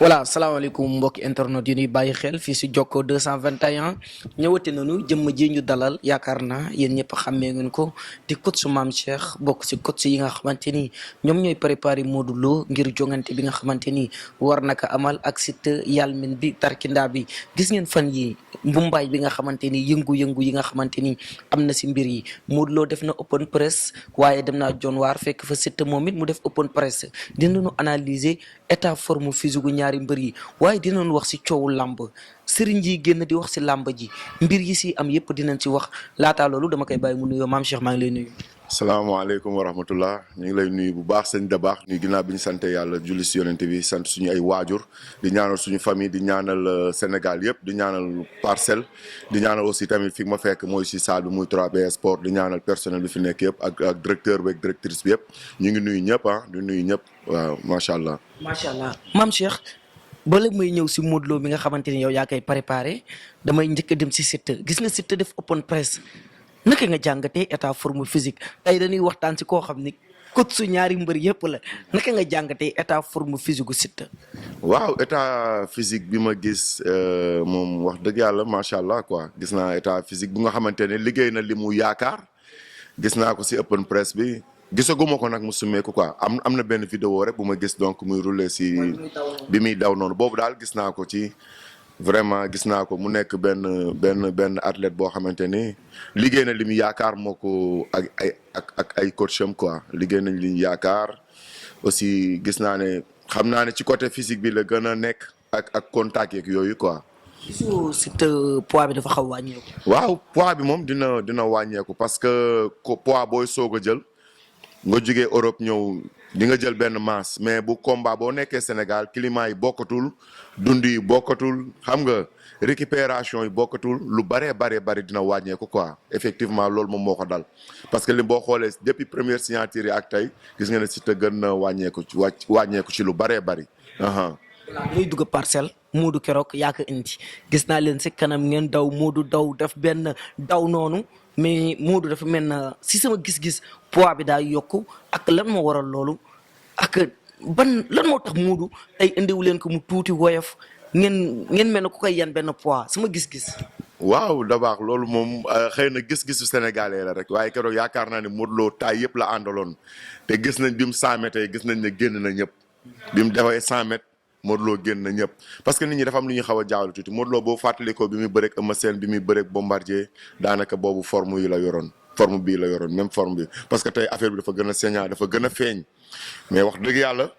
voilà salaamaaleykum mbokki internet yi ñuy bàyyi xel fii si Jokko 221 ñëwati nañu jëmm ji ñu dalal yaakaar naa yéen ñëpp xàmmee ngeen ko di coach su Mame Cheikh bokk si coach yi nga xamante ni ñoom ñooy préparé Modou Lo ngir jongante bi nga xamante ni war naka amal ak Siteu yalmin bi tarkindaa bi gis ngeen fan yi mbumbaay bi nga xamante ni yëngu-yëngu yi nga xamante ni am na si mbir yi Modou Lo def na open press waaye dem naa John waar fekk fa Siteu moom it mu def open press dinañu analyser état forme physique gu ñaari mbër yi waaye dinañ wax ci coowu làmb sëriñ ji génn di wax ci làmb ji mbir yi ci am yépp dinañ ci wax laataa loolu dama koy bàyyi mu nuyoo Mame Cheikh maa ngi lay nuyu. salaamaaleykum wa rahmatullah ñu ngi lay nuyu bu baax sëñ Dabaax ñu ginnaaw bi ñu sante yàlla julli si yonent bi sant suñu ay waajur di ñaanal suñu famille di ñaanal Sénégal yëpp di ñaanal Parcelles di ñaanal aussi tamit fi ma fekk mooy si salle bi muy 3B Sport di ñaanal personnel bi fi nekk yëpp ak directeur bi ak directrice bi yëpp ñu ngi nuyu ñëpp di nuyu ñëpp waaw macha allah. macha allah Mame Cheikh bala may ñëw si Modou Lo bi nga xamante ni yow yaa koy préparé damay njëkk a dem si Siteu gis nga Siteu def open press. naka nga jàngatee état forme physique tey dañuy waxtaan ci koo xam ni coach su ñaari mbër yëpp la naka nga jàngatee état forme physique gu Siteu. waaw état physique bi ma gis moom wax dëgg yàlla macha allah quoi gis naa état physique bu nga xamante ne liggéey na li mu yaakaar gis naa ko si open press bi gisaguma ko nag mu summeeku quoi am na benn vidéo rek bu ma gis donc muy rouler si bi muy daw noonu boobu daal gis naa ko ci. vraiment gis naa ko mu nekk benn athlète boo xamante ni liggéey na li mu yaakaar moo ko ak ay coach am quoi liggéey nañ li ñu yaakaar aussi gis naa ne xam naa ne ci côté physique bi la gën a nekk ak contact yeeg yooyu quoi. gisoo Siteu poids bi dafa xaw wàññeeku. waaw poids bi moom dina wàññeeku parce que poids booy soog a jël nga jugee Europe ñëw. di nga jël benn masse mais bu combat boo nekkee Sénégal climat yi bokkatul dund yi bokkatul xam nga récupération yi bokkatul lu bari dina wàññeeku quoi effectivement loolu moom moo ko dal parce que li boo xoolee depuis première signature yi ak tey gis nga ne Siteu gën na wàññeeku ci wàññeeku ci lu bari. voilà muy dugg parcelle Modou keroog yaa ko indi gis naa leen si kanam ngeen daw Modou daw def benn daw noonu mais Modou dafa mel na si sama gis-gis poids bi daa yokku ak lan moo waral loolu ak lan moo tax Modou tey indiwu leen ko mu tuuti woyof ngeen mel na ku koy yan benn poids sama gis-gis. waaw da baax loolu moom xëy na gis-gisu sénégalais la rek waaye keroog yaakaar naa ne Modou Lo taay yëpp la àndaloon te gis nañ bi mu 100 mètres gis nañ ne génn na ñëpp bi mu defee 100 mètres. Modou Lo génn na ñëpp parce que nit ñi dafa am lu ñuy xaw a jaawale tuuti Modou Lo boo fàttalikoo bi muy bëreeg Eumeu Sène bi muy bëreeg Bombardier daanaka boobu forme bii la yoroon même forme bi parce que tey affaire bi dafa gën a sañaa dafa gën a feeñ mais wax dëgg yàlla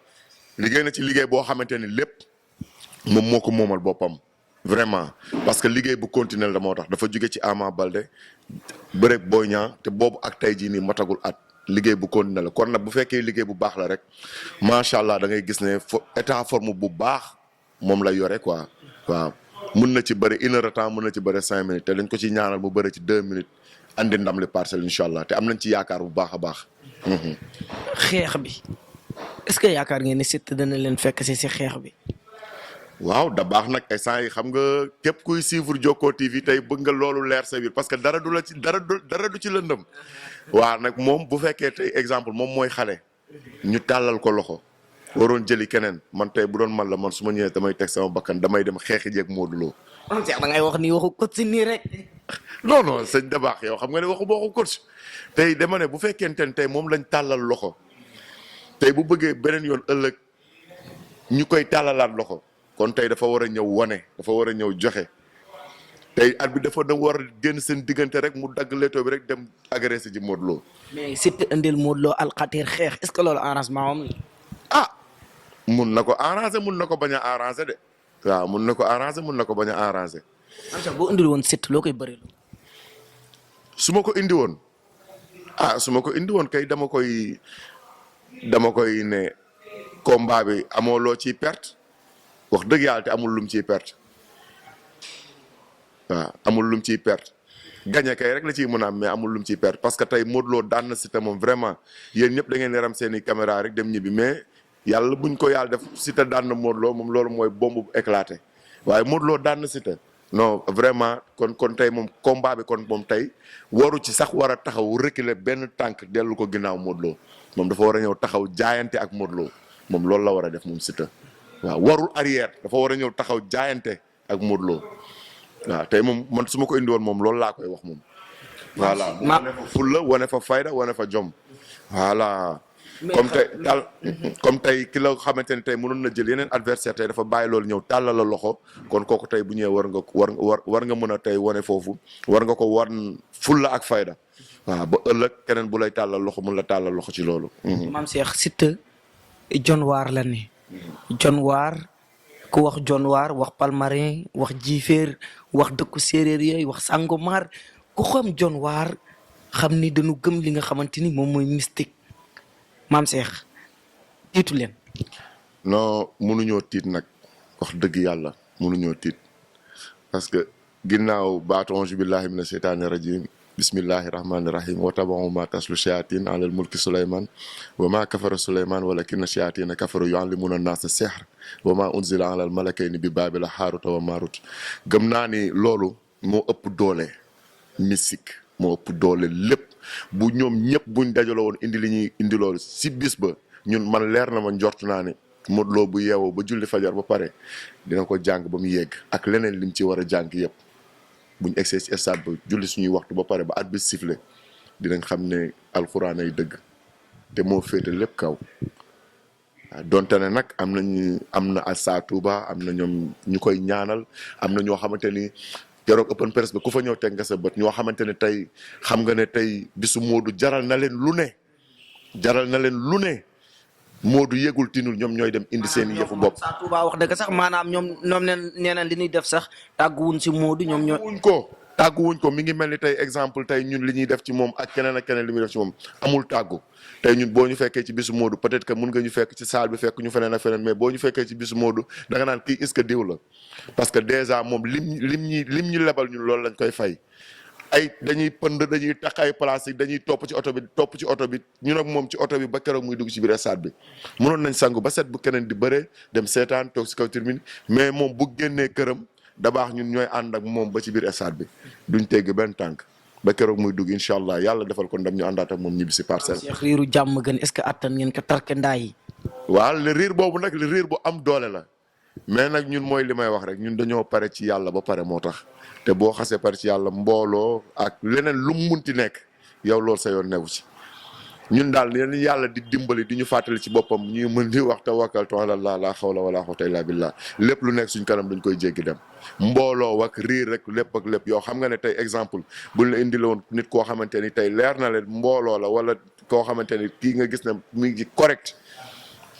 liggéey na ci liggéey boo xamante ni lépp moom moo ko moomal boppam vraiment parce que liggéey bu continuer la moo tax dafa jóge ci Ama Baldé bëreeg Boy Niang te boobu ak tey jii nii matagul at liggéey bu continué la kon nag bu fekkee liggéey bu baax la rek macha allah da ngay gis ne état forme bu baax moom la yore quoi waaw mun na ci bëri 1 heure de temps mun na ci bëri 5 minutes te dañ ko ci ñaanal bu bëri ci 2 minutes andi ndam li Parcelles incha allah te am nañ ci yaakaar bu baax a baax. xeex bi est-ce que yaakaar ngeen ne Siteu dana leen fekk si xeex bi. waaw da baax nag instant yi xam nga képp kuy suivre Jokko TV tey bëgg nga loolu leer sa biir parce que dara du ci lëndëm waaw nag moom bu fekkee tey exemple moom mooy xale ñu tàllal ko loxo waroon jëli keneen man tey bu doon man la man su ma ñëwee damay teg sama bakkan damay dem xeexi jeeg Modou Lo. Cheikh da ngay wax ni waxu coach nii rek. non sëñ da baax yow xam nga ne waxu coach tey dama ne bu fekkente ne tey moom lañ tàllal loxo tey bu bëggee beneen yoon ëllëg ñu koy tàllalaat loxo. kon tey dafa war a ñëw wane dafa war a ñëw joxe tey at bi dafa war a génn seen diggante rek mu dagg leetoo bi rek dem agressé ji Modou Lo. mais Siteu indil Modou Lo alxatir xeex est-ce que loolu arrangement am ah mun na ko arrangé mun na ko bañ a arrangé de waaw mun na ko arrangé mun na ko bañ a arrangé. boo indil woon Siteu loo koy bëri. su ma ko indi woon su ma ko indi woon kay dama koy ne combat bi amoo loo ciy perte. wax dëgg yàlla te amul lum ciy perte waaw amul lum ciy perte gagné kay rek la ciy mën a am mais amul lum ciy perte parce que tey Modou Lo daan na Siteu moom vraiment yéen ñëpp da ngeen yaram seen i caméra rek dem ñibbi mais yàlla buñ ko yàlla def Siteu daan na Modou Lo moom loolu mooy bombe bu éclaté waaye Modou Lo daan na Siteu non vraiment kon tey moom combat bi kon moom tey waru ci sax war a taxaw reculer benn tànk dellu ko ginnaaw Modou Lo moom dafa war a ñëw taxaw jaayante ak Modou Lo moom loolu la war a def moom Siteu. waaw warul arrière dafa war a ñëw taxaw jaayante ak Modou Lo waaw tey moom man su ma ko indi woon moom loolu laa koy wax moom. voilà mu wane fa fulla wane fa fayda wane fa jom. voilà comme tey ki la xamante ne tey mënoon na jël yeneen adversaire tey dafa bàyyi loolu ñëw tàllal la loxo kon kooku tey bu ñëwee war nga mën a tey wane foofu war nga ko wan fulla ak fayda. waaw ba ëllëg keneen bu lay tàllal loxo mun la tàllal loxo ci loolu. maam Cheikh Siteu John Waar la ne. John Waar ku wax John Waar wax Palmarin wax Jifeer wax dëkku séeréer yooyu wax Sangomar ku xam John Waar xam ni dañu gëm li nga xamante ni moom mooy mystique maam Cheikh tiitu leen. non mënuñoo tiit nag wax dëgg yàlla mënuñoo tiit parce que ginnaaw baatu auzu billahi mina sheytaani rajim bismillahi rahmani rahim wa tabaxu ma taslu shayatin alal mulki suleyman wa ma kafara suleyman walakinna shayatina kafaru yuallimuna naasa sihr wa ma unzila alal malakayni bi baabila haaruta wa maarut gëm naa ni loolu moo ëpp doole mystique moo ëpp doole lépp bu ñoom ñëpp buñ dajaloo woon indi li ñuy indi loolu si bis ba ñun man leer na ma njort naa ne Modou Lo bu yeewoo ba julli fajar ba pare dina ko jàng ba mu yegg ak leneen lim ci war a jàng yëpp buñ egsee ci stade ba julli suñuy waxtu ba pare ba at bi sifflé dinañ xam ne alxuraan ay dëgg te moo féete lépp kaw. waaw donte ne nag am na Assa Touba am na ñoom ñu koy ñaanal am na ñoo xamante ni keroog open press ba ku fa ñëw teg nga sa bët ñoo xamante ne tey xam nga ne tey bisu Modou jaral na leen lu ne Modou yëgul tinul ñoom ñooy dem indi seen yëfu bopp. Assa Touba wax dëgg sax maanaam ñoom nee na li ñuy def sax tàgguwuñ si Modou ñoom ñoo. tàgguwuñ ko mi ngi mel ni tey exemple tey ñun li ñuy def ci moom ak keneen ak keneen li muy def ci moom amul tàggu tey ñun boo ñu fekkee ci bisu Modou peut-être que mun nga ñu fekk ci salle bi fekk ñu feneen ak feneen mais boo ñu fekkee ci bisu Modou da nga naan kii est-ce que diw la parce que déjà moom lim ñu lebal ñun loolu lañ koy fay. ay dañuy pënd dañuy takk ay plastique dañuy topp ci oto bi ñun ak moom ci oto bi ba keroog muy dugg ci biir stade bi mënoon nañ sangu ba set bu keneen di bëree dem seetaan toog si kaw tribune mais moom bu génnee këram da baax ñun ñooy ànd ak moom ba ci biir stade bi duñ tegg benn tànk ba keroog muy dugg incha allah yàlla defal ko ndam ñu àndaat ak moom ñibbi si parcelle. Cheikh riiru jàmm gën est-ce que attan ngeen ko tarke ndaa yi. waaw le riir boobu nag le riir bu am doole la mais nag ñun mooy li may wax rek ñun dañoo pare ci yàlla ba pare moo tax. te boo xasee par ci yàlla mbooloo ak leneen lu mu munti nekk yow loolu sa yoon newu ci ñun daal leen yàlla di dimbali di ñu fàttali ci boppam ñuy mën di wax tawakkaltu ala Allah la hawla wala quwwata illa billah lépp lu nekk suñ kanam dañ koy jéggi dem mbooloo ak riir rek lépp ak lépp yow xam nga ne tey exemple buñ la indi woon nit koo xamante ni tey leer na leen mbooloo la wala koo xamante ni kii nga gis ne mi ngi correct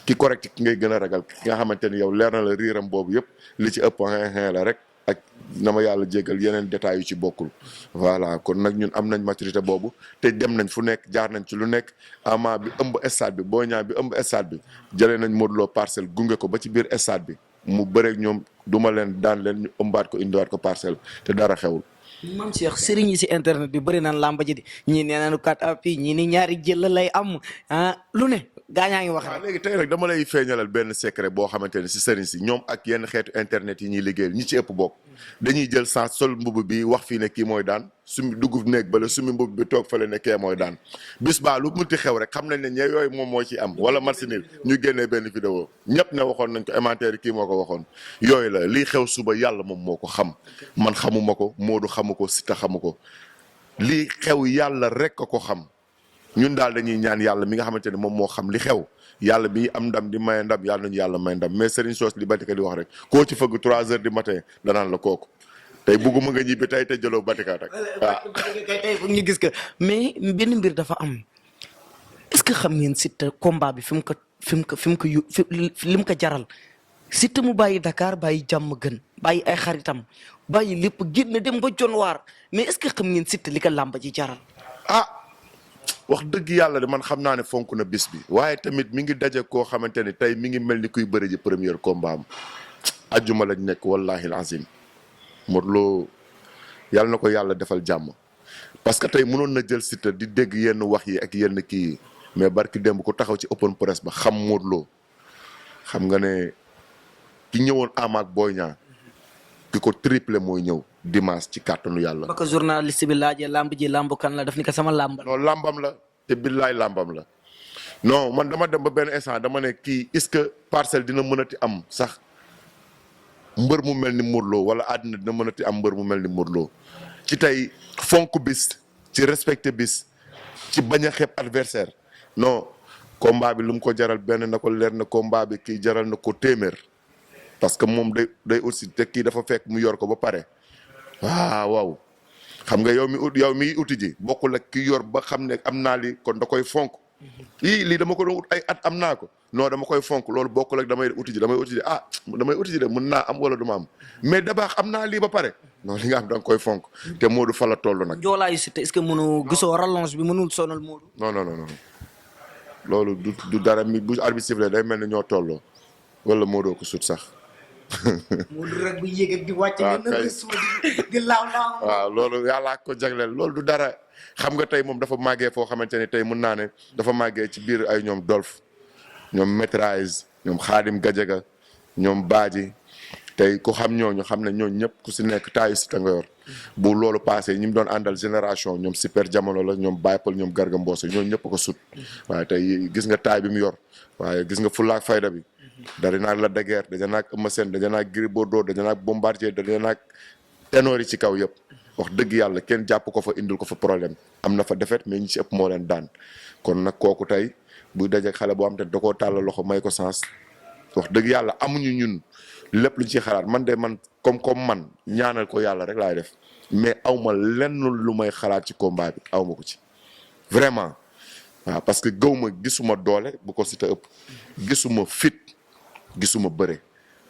ki ngay gën a ragal ki nga xamante ni yow leer na la riiram boobu yëpp li ci ëpp xin la rek ak na ma yàlla jégal yeneen détails yu ci bokkul voilà kon nag ñun am nañ maturité boobu te dem nañ fu nekk jaar nañ ci lu nekk Ama bi ëmb stade bi Boy Niang bi ëmb stade bi jëlee nañ Modou Lo parcelle gunge ko ba ci biir stade bi mu bëreeg ñoom duma leen daan leen ñu ëmbaat ko indiwaat ko parcelle te dara xewul. Mame Cheikh sëriñ yi si internet bi bëri naan làmba ji di ñii nee nañu kat api ñii ni ñaari jël lay am lu ne gaañaa ngi wax rek. léegi tey rek dama lay feeñalal benn secret boo xamante ne si sëriñ si ñoom ak yenn xeetu internet yi ñuy liggéeyal ñi ci ëpp bokk dañuy jël sans sol mbubb bi wax fii ne kii mooy daan sumi dugub néeg bala sumi mbubb bi toog fële ne kee mooy daan bis baa lu munti xew rek xam nañ ne ñee yooyu moom moo ci am wala marsinil ñu génnee benn vidéo ñëpp ne waxoon nañ ko commentaire yi kii moo ko waxoon yooyu la lii xew suba yàlla moom moo ko xam man xamuma ko Modou xamu ko Siteu xamu ko lii xew yàlla rek a ko xam ñun daal dañuy ñaan yàlla mi nga xamante ne moom moo xam li xew yàlla bi am ndam di maye ndam yàlla nañu yàlla may ndam mais Serigne Sos li Batika di wax rek koo ci fëgg 3 heures du matin danaan la kooku tey bugguma nga ñibbi tey te jëloo Batika rek waaw. tey foog ñu gis que mais benn mbir dafa am est-ce que xam ngeen Siteu combat bi fi mu ko jaral Siteu mu bàyyi Dakar bàyyi jàmm gën bàyyi ay xaritam bàyyi lépp génn dem ba John Waar mais est-ce que xam ngeen Siteu li ko làmba ji jaral. wax dëgg yàlla de man xam naa ne fonk na bis bi waaye tamit mi ngi daje koo xamante ni tey mi ngi mel ni kuy bëri ji premier combat am ajjuma lañ nekk wallahi alazim Modou Lo yàlla na ko yàlla defal jàmm parce que tey mënoon na jël Siteu di dégg yenn wax yi ak yenn kii yi mais barki démb ko taxaw ci open press ba xam Modou Lo xam nga ne ki ñëwoon Ama ak Boy Niang ki ko triplé mooy ñëw dimanche ci kàttanu yàlla. ba ko journaliste bi laajee lamb ji lamb kan la daf ni ko sama lamb. non lambam la te billaay lambam la non man dama dem ba benn instant dama ne kii est-ce que Parcelles dina mënati am sax mbër mu mel ni Modou Lo wala àddina dina mënati am mbër mu mel ni Modou Lo ci tey fonk bis ci respecté bis ci bañ a xeeb adversaire non combat bi lu mu ko jaral benn na ko leer na combat bi kii jaral na ko téeméer parce que moom day aussi te kii dafa fekk mu yor ko ba pare waaw xam nga yow mi uti ji bokkul ak ki yor ba xam ne am naa li kon da koy fonk lii dama ko doon ut ay at am naa ko non dama koy fonk loolu bokkul ak damay uti ji damay uti ji de mën naa am wala du ma am mais da baax am naa lii ba pare non li nga am da nga koy fonk te Modou fa la toll nag. Joolaayu Siteu est-ce que mënu gisoo rallonge bi mënul sonal Modou. non loolu du dara mi bu arbitre sifflé day mel ni ñoo tolloo wala Modou ko sut sax. Modou rek bu yéeg ak di wàcc. di laaw. waaw loolu yàllaa ko jagleel loolu du dara xam nga tey moom dafa màggee foo xamante ne tey mën naa ne dafa màggee ci biir ay ñoom Dolf ñoom Maîtrise ñoom Khadim Gadiaga ñoom Badji tey ku xam ñooñu xam ne ñooñu ñëpp ku si nekk taayu si ta nga yor bu loolu passé ñi mu doon àndal génération ñoom super jamono la ñoom Baye Paul ñoom Garga Mbossé ñooñu ñëpp ko sut waaye tey gis nga taay bi mu yor waaye gis nga fullaak fayda bi dari naag la daguerre daja naag Eumeu Sène daja naag Gris Bordeaux daja naag Bombardier daja naag ténor yi ci kaw yëpp wax dëgg yàlla kenn jàpp ko fa indil ko fa problème am na fa défaite mais ñi ci ëpp moo leen daan kon nag kooku tey buy dajeek xale boo xam te da koo tàllal loxo may ko sens wax dëgg yàlla amuñu ñun lépp luñ ci xalaat man de man comme man ñaanal ko yàlla rek laay def mais awma lenn lu may xalaat ci combat bi awma ko ci vraiment waaw parce que gëwma gisuma doole bu ko Siteu ëpp gisuma fit gisuma bëre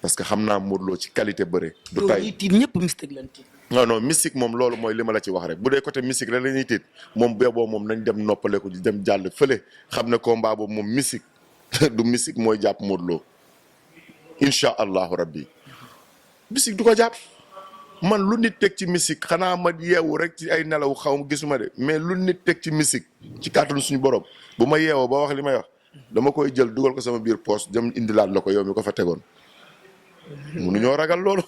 parce que xam naa Modou Lo ci qualité bëre du tay tiit ñëpp mystique lañ tiit non mystique moom loolu mooy li ma la ci wax rek bu dee côté mystique la ñuy tiit moom booboo moom nañ dem noppaleku di dem jàll fële xam ne combat boobu moom mystique du mystique mooy jàpp Modou Lo incha allahu rabbi mystique du ko jàpp man lu nit teg ci mystique xanaa ma yeewu rek ci ay nelaw xaw ma gisuma de mais lu nit teg ci mystique ci kàttanu suñu borom bu ma yeewoo ba wax li may wax dama koy jël dugal ko sama biir poche dem indilaat la ko yow mi ko fa tegoon. mënuñoo ragal loolu.